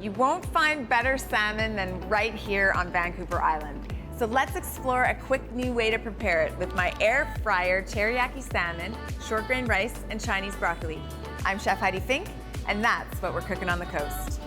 You won't find better salmon than right here on Vancouver Island. So let's explore a quick new way to prepare it with my air fryer teriyaki salmon, short grain rice, and Chinese broccoli. I'm Chef Heidi Fink, and that's what we're cooking on the coast.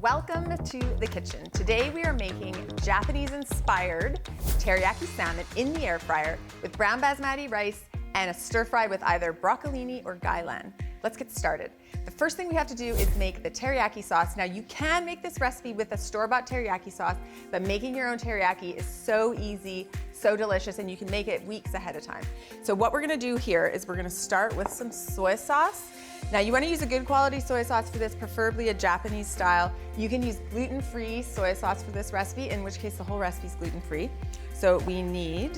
Welcome to the kitchen. Today we are making Japanese-inspired teriyaki salmon in the air fryer with brown basmati rice and a stir fry with either broccolini or gailan. Let's get started. The first thing we have to do is make the teriyaki sauce. Now you can make this recipe with a store-bought teriyaki sauce, but making your own teriyaki is so easy, so delicious, and you can make it weeks ahead of time. So what we're gonna do here is we're gonna start with some soy sauce. Now you want to use a good quality soy sauce for this, preferably a Japanese style. You can use gluten-free soy sauce for this recipe, in which case the whole recipe is gluten-free. So we need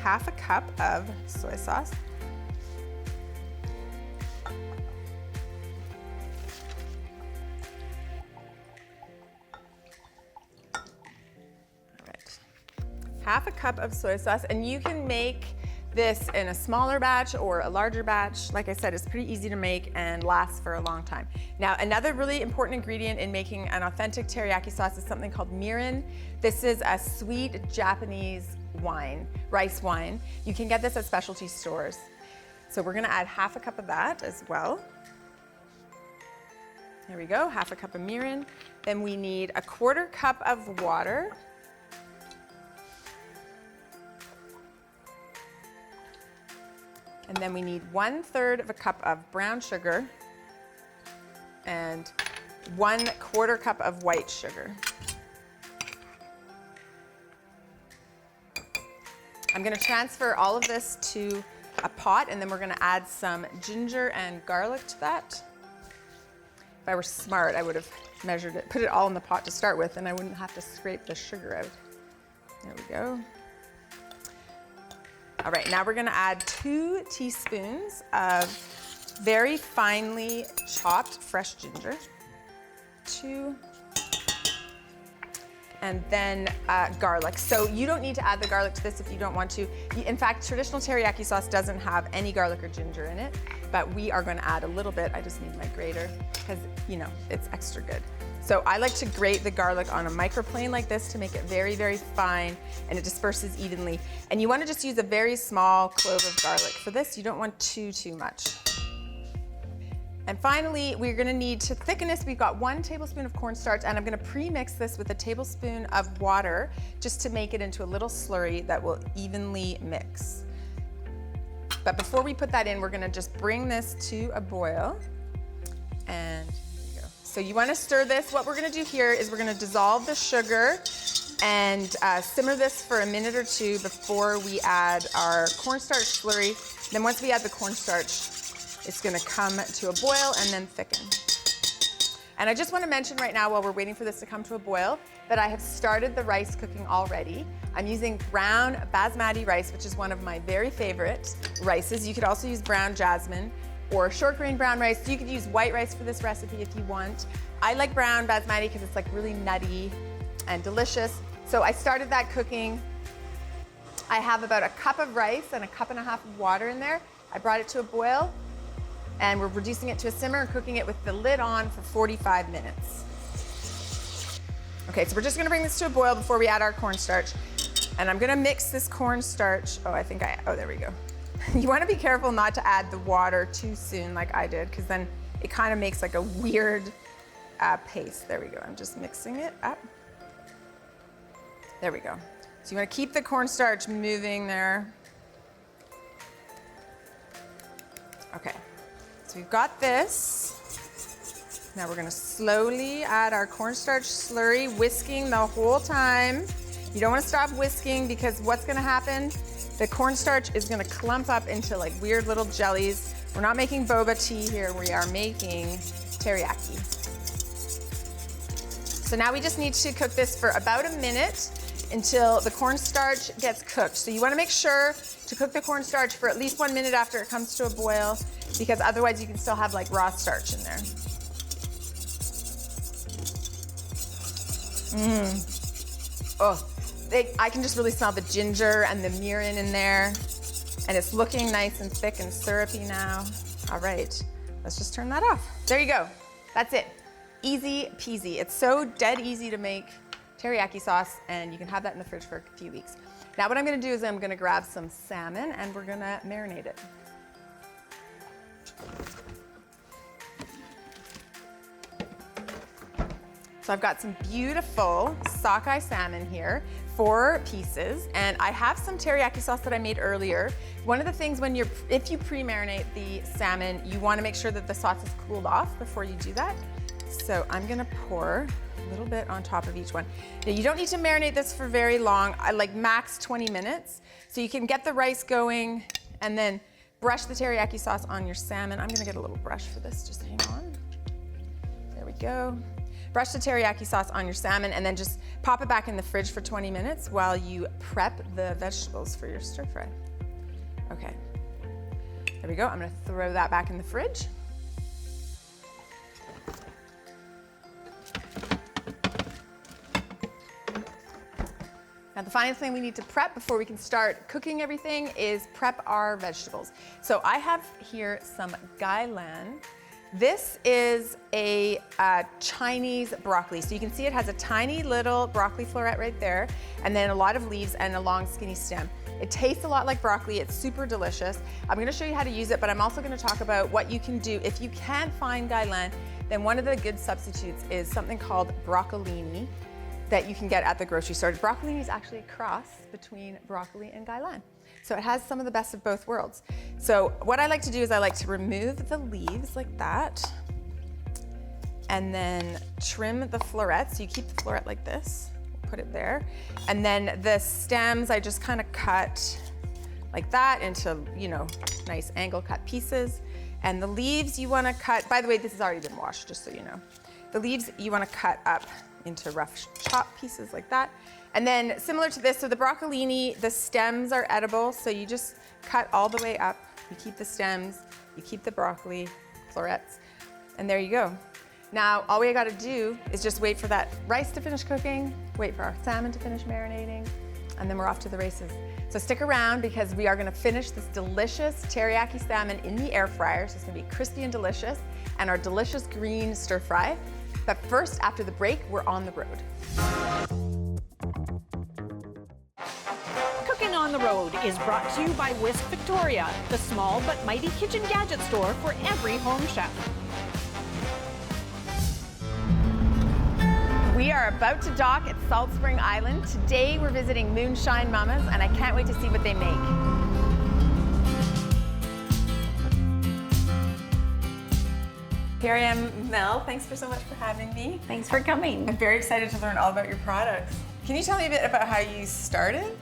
half a cup of soy sauce. All right, half a cup of soy sauce, and you can make this in a smaller batch or a larger batch. Like I said, it's pretty easy to make and lasts for a long time. Now, another really important ingredient in making an authentic teriyaki sauce is something called mirin. This is a sweet Japanese wine, rice wine. You can get this at specialty stores. So we're gonna add half a cup of that as well. There we go, half a cup of mirin. Then we need a quarter cup of water. And then we need 1/3 of a cup of brown sugar and 1/4 cup of white sugar. I'm gonna transfer all of this to a pot, and then we're gonna add some ginger and garlic to that. If I were smart, I would have measured it, put it all in the pot to start with, and I wouldn't have to scrape the sugar out. There we go. All right, now we're gonna add 2 teaspoons of very finely chopped fresh ginger. 2. And then garlic. So you don't need to add the garlic to this if you don't want to. In fact, traditional teriyaki sauce doesn't have any garlic or ginger in it, but we are gonna add a little bit. I just need my grater because, you know, it's extra good. So I like to grate the garlic on a microplane like this to make it very, very fine, and it disperses evenly. And you want to just use a very small clove of garlic for this. You don't want too much. And finally, we're gonna need to thicken this. We've got 1 tablespoon of cornstarch, and I'm gonna pre-mix this with a tablespoon of water just to make it into a little slurry that will evenly mix. But before we put that in, we're gonna just bring this to a boil. And so you want to stir this. What we're going to do here is we're going to dissolve the sugar and simmer this for a minute or 2 before we add our cornstarch slurry. Then once we add the cornstarch, it's going to come to a boil and then thicken. And I just want to mention right now, while we're waiting for this to come to a boil, that I have started the rice cooking already. I'm using brown basmati rice, which is one of my very favorite rices. You could also use brown jasmine or short grain brown rice. You could use white rice for this recipe if you want. I like brown basmati because it's like really nutty and delicious. So I started that cooking. I have about a cup of rice and a cup and a half of water in there. I brought it to a boil, and we're reducing it to a simmer and cooking it with the lid on for 45 minutes. Okay, so we're just gonna bring this to a boil before we add our cornstarch. And I'm gonna mix this cornstarch. Oh, there we go. You want to be careful not to add the water too soon like I did, because then it kind of makes like a weird paste. There we go. I'm just mixing it up. There we go. So you want to keep the cornstarch moving there. Okay, so we've got this. Now we're going to slowly add our cornstarch slurry, whisking the whole time. You don't want to stop whisking, because what's going to happen? The cornstarch is gonna clump up into like weird little jellies. We're not making boba tea here, we are making teriyaki. So now we just need to cook this for about a minute. until the cornstarch gets cooked. So you want to make sure to cook the cornstarch for at least 1 minute after it comes to a boil, because otherwise you can still have like raw starch in there. Oh, I can just really smell the ginger and the mirin in there. And it's looking nice and thick and syrupy now. All right, let's just turn that off. There you go. That's it. Easy peasy. It's so dead easy to make teriyaki sauce, and you can have that in the fridge for a few weeks. Now what I'm gonna do is I'm gonna grab some salmon and we're gonna marinate it. So I've got some beautiful sockeye salmon here, 4 pieces, and I have some teriyaki sauce that I made earlier. One of the things if you pre-marinate the salmon, you wanna make sure that the sauce is cooled off before you do that. So I'm gonna pour a little bit on top of each one. Now you don't need to marinate this for very long, like max 20 minutes. So you can get the rice going and then brush the teriyaki sauce on your salmon. I'm gonna get a little brush for this, just hang on. There we go. Brush the teriyaki sauce on your salmon and then just pop it back in the fridge for 20 minutes while you prep the vegetables for your stir fry. Okay, there we go. I'm gonna throw that back in the fridge. Now the final thing we need to prep before we can start cooking everything is prep our vegetables. So I have here some gailan. This is a Chinese broccoli. So you can see it has a tiny little broccoli floret right there, and then a lot of leaves and a long skinny stem. It tastes a lot like broccoli. It's super delicious. I'm gonna show you how to use it, but I'm also gonna talk about what you can do. If you can't find gailan, then one of the good substitutes is something called broccolini that you can get at the grocery store. Broccolini is actually a cross between broccoli and gailan. So it has some of the best of both worlds. So what I like to do is I like to remove the leaves like that and then trim the floret. So you keep the floret like this, put it there. And then the stems, I just kind of cut like that into, nice angle cut pieces. And the leaves you want to cut, by the way, this has already been washed, just so you know. The leaves you want to cut up into rough chop pieces like that. And then similar to this, so the broccolini, the stems are edible, so you just cut all the way up. You keep the stems, you keep the broccoli florets, and there you go. Now, all we gotta do is just wait for that rice to finish cooking, wait for our salmon to finish marinating, and then we're off to the races. So stick around because we are gonna finish this delicious teriyaki salmon in the air fryer. So it's gonna be crispy and delicious, and our delicious green stir fry. But first, after the break, we're on the road. Cooking on the Road is brought to you by Whisk Victoria, the small but mighty kitchen gadget store for every home chef. We are about to dock at Salt Spring Island. Today we're visiting Moonshine Mamas, and I can't wait to see what they make. Here I am, Mel. Thanks so much for having me. Thanks for coming. I'm very excited to learn all about your products. Can you tell me a bit about how you started?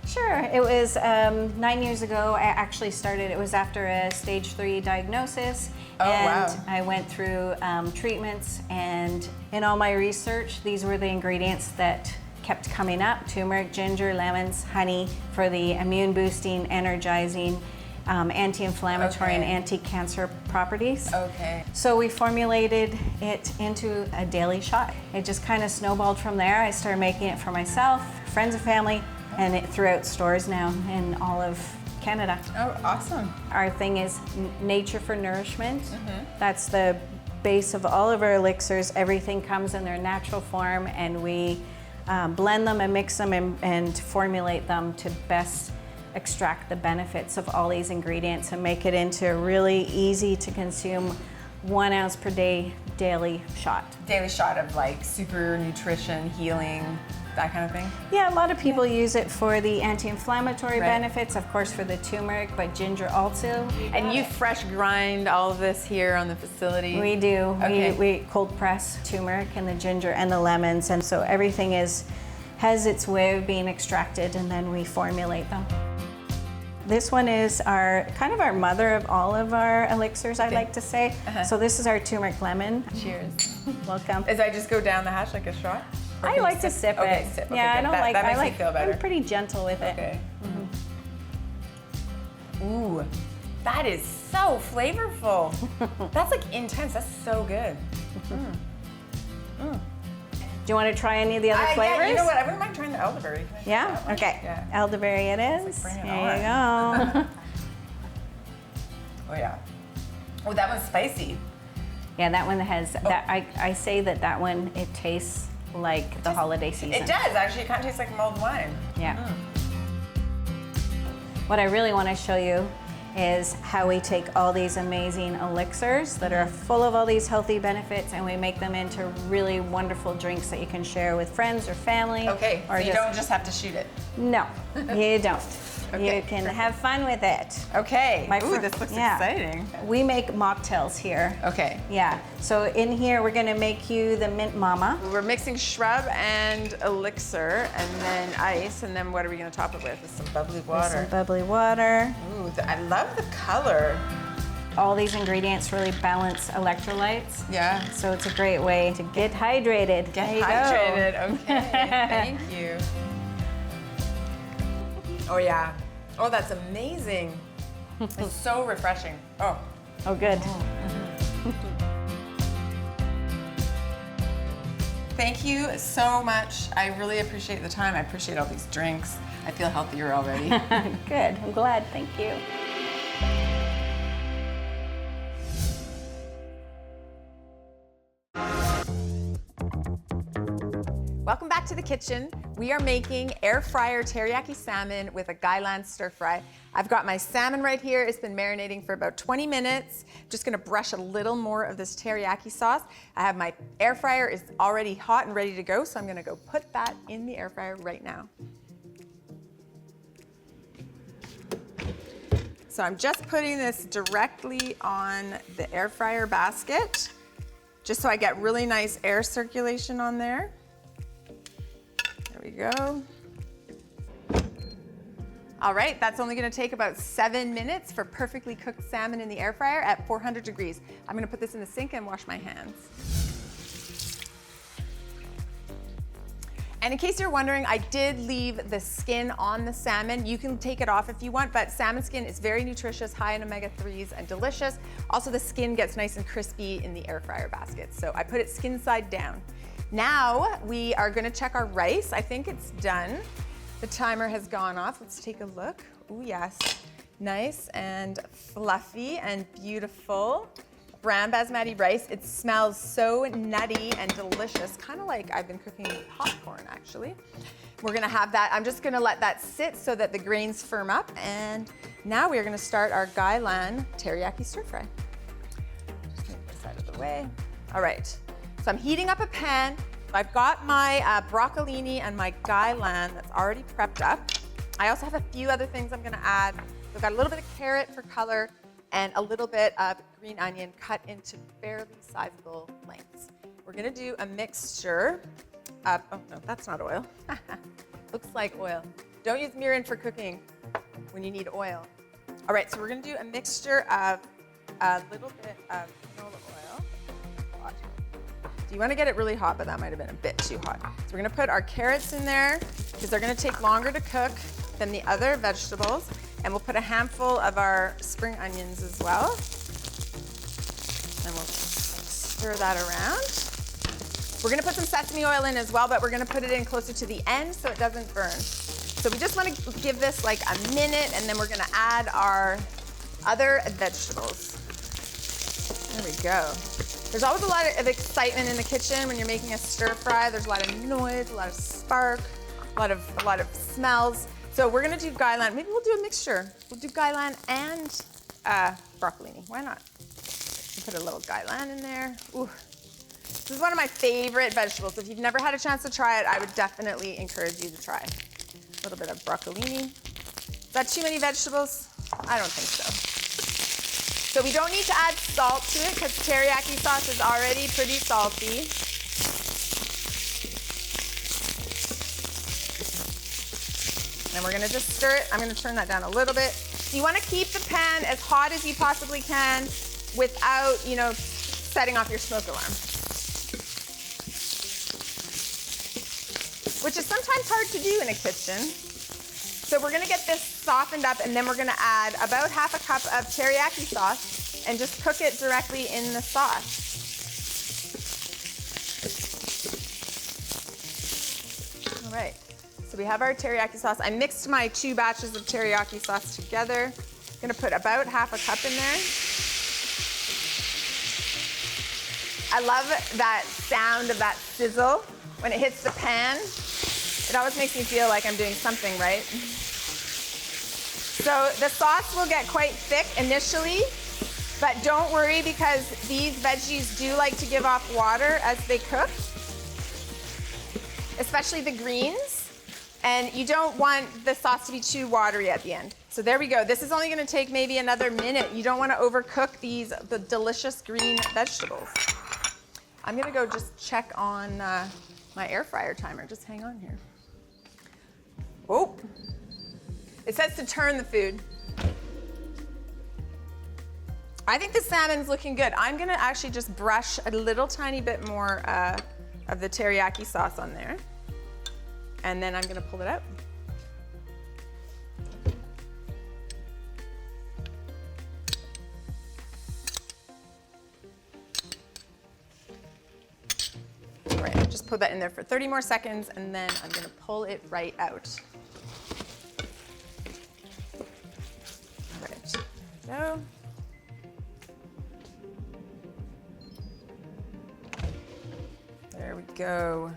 Sure. It was 9 years ago. I actually started, it was after a stage 3 diagnosis. Oh, and wow. I went through treatments, and in all my research, these were the ingredients that kept coming up: turmeric, ginger, lemons, honey for the immune boosting, energizing, anti-inflammatory and anti-cancer properties. Okay. So we formulated it into a daily shot. It just kind of snowballed from there. I started making it for myself, friends and family, and it throughout stores now in all of Canada. Oh, awesome. Our thing is nature for nourishment. That's the base of all of our elixirs. Everything comes in their natural form, and we blend them and mix them and formulate them to best extract the benefits of all these ingredients and make it into a really easy to consume 1 ounce per day daily shot. Daily shot of like super nutrition, healing, that kind of thing? Yeah, a lot of people use it for the anti-inflammatory benefits, of course for the turmeric, but ginger also. And you fresh grind all of this here on the facility? We do. Okay. We cold press turmeric and the ginger and the lemons, and so everything has its way of being extracted, and then we formulate them. This one is our mother of all of our elixirs, I'd like to say. So this is our turmeric lemon. Cheers. Welcome. As I just go down the hatch like a shot? I like to sip it. Okay, sip. Okay, yeah, good. I don't that, like. That makes I like. me feel better. I'm pretty gentle with it. Okay. Ooh, that is so flavorful. That's like intense. That's so good. Do you want to try any of the other flavors? Yeah, you know what? I wouldn't mind trying the elderberry. Can I try Yeah? that one? Okay. Yeah. Elderberry it is. bring it Here you go. Oh yeah. Oh, that one's spicy. Yeah, that one has that. I say that one it tastes like the holiday season. It does actually. It kind of tastes like mulled wine. Yeah. What I really want to show you is how we take all these amazing elixirs that are full of all these healthy benefits and we make them into really wonderful drinks that you can share with friends or family. Okay. Or So you don't just have to shoot it. No, you don't. Okay. You can have fun with it. Okay. Ooh, fr- this looks yeah. exciting. We make mocktails here. Okay. Yeah. So in here we're gonna make you the Mint Mama. We're mixing shrub and elixir and then ice, and then what are we gonna top it with? With some bubbly With water. some bubbly water. Ooh, I love the color. All these ingredients really balance electrolytes. Yeah. So it's a great way to get hydrated. Get There you go. hydrated. Okay. Thank you. Oh yeah. Oh, that's amazing. It's so refreshing. Oh. Oh, good. Thank you so much. I really appreciate the time. I appreciate all these drinks. I feel healthier already. Good. I'm glad. Thank you. Welcome back to the kitchen. We are making air fryer teriyaki salmon with a gailan stir fry. I've got my salmon right here. It's been marinating for about 20 minutes. Just gonna brush a little more of this teriyaki sauce. I have my air fryer is already hot and ready to go, so I'm gonna go put that in the air fryer right now. So I'm just putting this directly on the air fryer basket, just so I get really nice air circulation on there. There we go. All right, that's only gonna take about 7 minutes for perfectly cooked salmon in the air fryer at 400 degrees. I'm gonna put this in the sink and wash my hands. And in case you're wondering, I did leave the skin on the salmon. You can take it off if you want, but salmon skin is very nutritious, high in omega-3s and delicious. Also, the skin gets nice and crispy in the air fryer basket. So I put it skin side down. Now we are gonna check our rice. I think it's done. The timer has gone off. Let's take a look. Oh yes, nice and fluffy and beautiful. Brown basmati rice. It smells so nutty and delicious, kind of like I've been cooking popcorn actually. We're gonna have that, I'm just gonna let that sit so that the grains firm up, and now we're gonna start our gailan teriyaki stir fry. Just move this out of the way. All right, so I'm heating up a pan. I've got my broccolini and my gailan that's already prepped up. I also have a few other things I'm gonna add. I've got a little bit of carrot for color and a little bit of green onion cut into fairly sizable lengths. We're gonna do a mixture of, oh no, that's not oil. Looks like oil. Don't use mirin for cooking when you need oil. All right, so we're gonna do a mixture of a little bit of canola oil. Hot. Do you wanna get it really hot, but that might have been a bit too hot. So we're gonna put our carrots in there because they're gonna take longer to cook than the other vegetables. And we'll put a handful of our spring onions as well. And we'll stir that around. We're gonna put some sesame oil in as well, but we're gonna put it in closer to the end so it doesn't burn. So we just wanna give this like a minute, and then we're gonna add our other vegetables. There we go. There's always a lot of excitement in the kitchen when you're making a stir fry. There's a lot of noise, a lot of spark, a lot of smells. So we're gonna do gailan. Maybe we'll do a mixture. We'll do gailan and broccolini. Why not? Put a little gailan in there. Ooh. This is one of my favorite vegetables. If you've never had a chance to try it, I would definitely encourage you to try. A little bit of broccolini. Is that too many vegetables? I don't think so. So we don't need to add salt to it because teriyaki sauce is already pretty salty. And we're gonna just stir it. I'm gonna turn that down a little bit. You wanna keep the pan as hot as you possibly can without, setting off your smoke alarm. which is sometimes hard to do in a kitchen. So we're gonna get this softened up, and then we're gonna add about half a cup of teriyaki sauce and just cook it directly in the sauce. All right, so we have our teriyaki sauce. I mixed my 2 batches of teriyaki sauce together. I'm gonna put about half a cup in there. I love that sound of that sizzle when it hits the pan. It always makes me feel like I'm doing something right. So the sauce will get quite thick initially, but don't worry because these veggies do like to give off water as they cook, especially the greens. And you don't want the sauce to be too watery at the end. So there we go. This is only gonna take maybe another minute. You don't wanna overcook the delicious green vegetables. I'm gonna go just check on my air fryer timer. Just hang on here. Oh, it says to turn the food. I think the salmon's looking good. I'm gonna actually just brush a little tiny bit more of the teriyaki sauce on there. And then I'm gonna pull it out. All right, just put that in there for 30 more seconds, and then I'm gonna pull it right out. All right, there we go. There we go.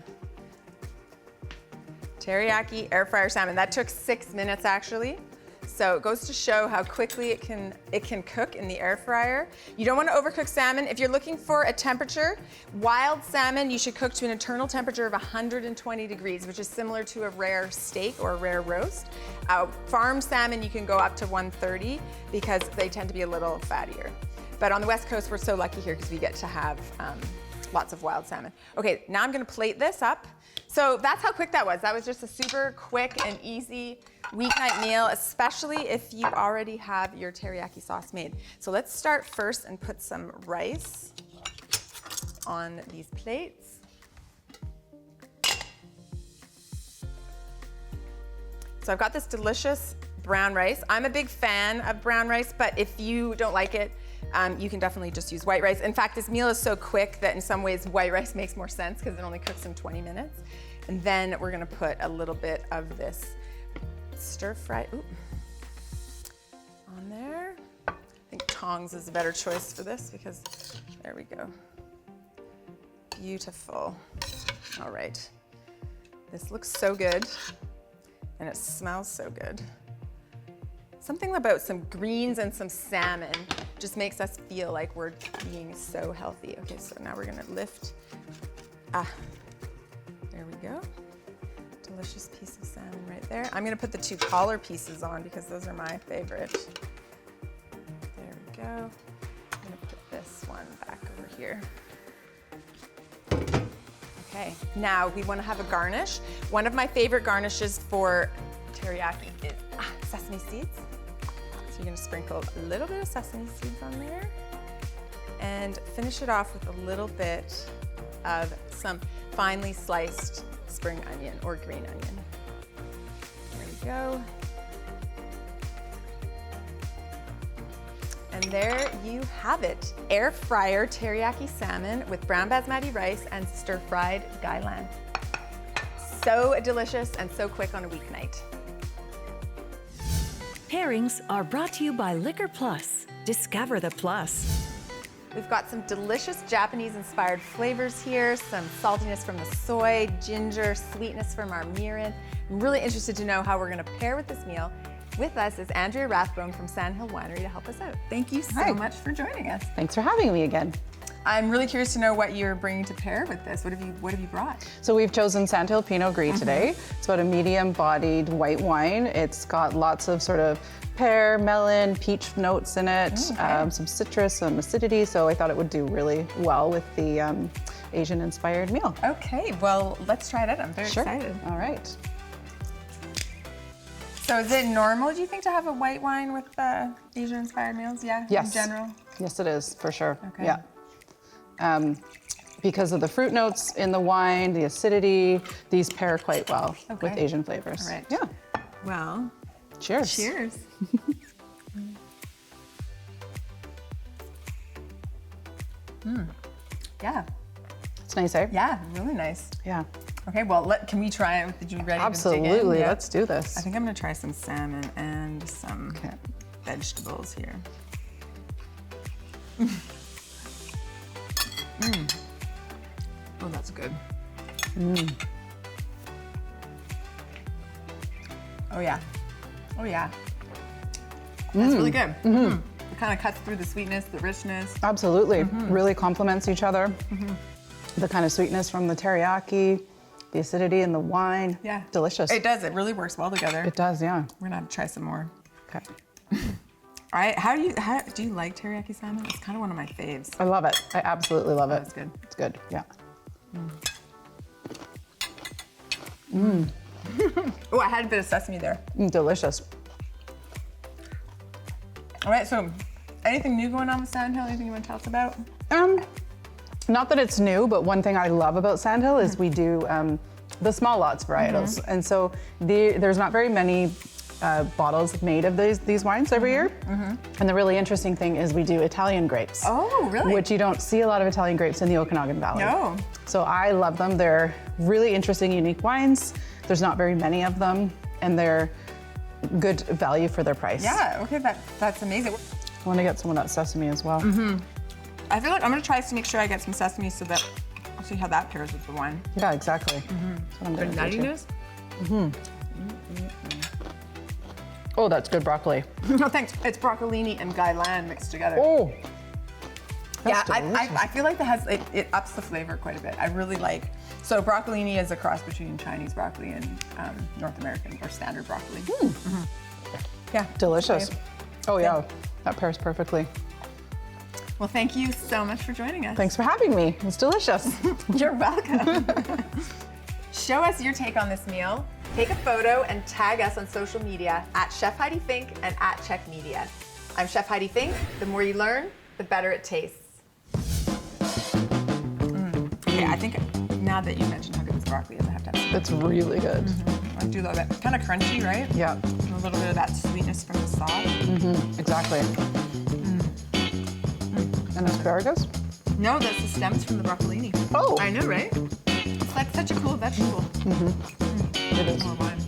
Teriyaki air fryer salmon. That took 6 minutes actually. So it goes to show how quickly it can cook in the air fryer. You don't want to overcook salmon. If you're looking for a temperature, wild salmon you should cook to an internal temperature of 120 degrees, which is similar to a rare steak or a rare roast. Farm salmon you can go up to 130 because they tend to be a little fattier. But on the West Coast we're so lucky here because we get to have lots of wild salmon. Okay, now I'm gonna plate this up. So that's how quick that was. That was just a super quick and easy weeknight meal, especially if you already have your teriyaki sauce made. So let's start first and put some rice on these plates. So I've got this delicious brown rice. I'm a big fan of brown rice, but if you don't like it, you can definitely just use white rice. In fact, this meal is so quick that in some ways white rice makes more sense because it only cooks in 20 minutes. And then we're gonna put a little bit of this stir fry on there. I think tongs is a better choice for this because there we go. Beautiful. All right. This looks so good and it smells so good. Something about some greens and some salmon just makes us feel like we're being so healthy. Okay, so now we're gonna lift. There we go. Delicious piece of salmon right there. I'm gonna put the 2 collar pieces on because those are my favorite. There we go. I'm gonna put this one back over here. Okay, now we wanna have a garnish. One of my favorite garnishes for teriyaki is sesame seeds. So you're gonna sprinkle a little bit of sesame seeds on there and finish it off with a little bit of some finely sliced spring onion or green onion. There we go. And there you have it. Air fryer teriyaki salmon with brown basmati rice and stir fried gailan. So delicious and so quick on a weeknight. Pairings are brought to you by Liquor Plus. Discover the plus. We've got some delicious Japanese-inspired flavors here, some saltiness from the soy, ginger, sweetness from our mirin. I'm really interested to know how we're gonna pair with this meal. With us is Andrea Rathbone from Sandhill Winery to help us out. Thank you so much for joining us. Thanks for having me again. I'm really curious to know what you're bringing to pair with this. What have you brought? So we've chosen Sandhill Pinot Gris today. It's about a medium-bodied white wine. It's got lots of sort of pear, melon, peach notes in it, some citrus, some acidity. So I thought it would do really well with the Asian-inspired meal. Okay, well, let's try it out. I'm very excited. All right. So is it normal, do you think, to have a white wine with Asian-inspired meals? Yeah, yes. in general? Yes, it is, for sure. Okay. Yeah. because of the fruit notes in the wine, the acidity, these pair quite well with Okay. Asian flavors. All right. Yeah. Well, Cheers. cheers. Yeah, It's nice, eh? yeah, really nice. Yeah. Okay, well, can we try it? Did you ready to dig in? Absolutely. Yeah. Let's do this. I think I'm gonna try some salmon and some Okay. vegetables here. Oh, that's good. Oh yeah. Oh yeah. That's really good. It kind of cuts through the sweetness, the richness. Absolutely. Really complements each other. The kind of sweetness from the teriyaki, the acidity in the wine. Yeah. Delicious. It does. It really works well together. It does, yeah. We're gonna have to try some more. Okay. All right. Do you like teriyaki salmon? It's kind of one of my faves. I love it. I absolutely love it. That's good. It's good, yeah. Oh, I had a bit of sesame there. Delicious. All right. So, anything new going on with Sandhill? Anything you want to tell us about? Not that it's new, but one thing I love about Sandhill is we do the small lots varietals. And so there's not very many bottles made of these wines every year. And the really interesting thing is we do Italian grapes. Oh, really? Which you don't see a lot of Italian grapes in the Okanagan Valley. No. So I love them. They're really interesting, unique wines. There's not very many of them, and they're good value for their price. Yeah. Okay. That's amazing. I want to get some of that sesame as well. I feel like I'm gonna try to make sure I get some sesame so that I'll see how that pairs with the wine. Yeah, exactly. That's what I'm The gonna do too. nuttiness. Oh, that's good broccoli. No, thanks. It's broccolini and gailan mixed together. Oh, yeah, that's delicious. I feel like it ups the flavor quite a bit. I really like. So broccolini is a cross between Chinese broccoli and North American or standard broccoli. Yeah. Delicious. Okay. Oh yeah, that pairs perfectly. Well, thank you so much for joining us. Thanks for having me. It's delicious. You're welcome. Show us your take on this meal. Take a photo and tag us on social media at Chef Heidi Fink and at CHEK Media. I'm Chef Heidi Fink. The more you learn, the better it tastes. Okay, I think now that you mentioned how good this broccoli is, I have to have some. It's really good. I do love it. Kind of crunchy, right? Yeah, And a little bit of that sweetness from the sauce. exactly. And asparagus? No, that's the stems from the broccolini. Oh. I know, right? It's like such a cool vegetable. It is. More wine.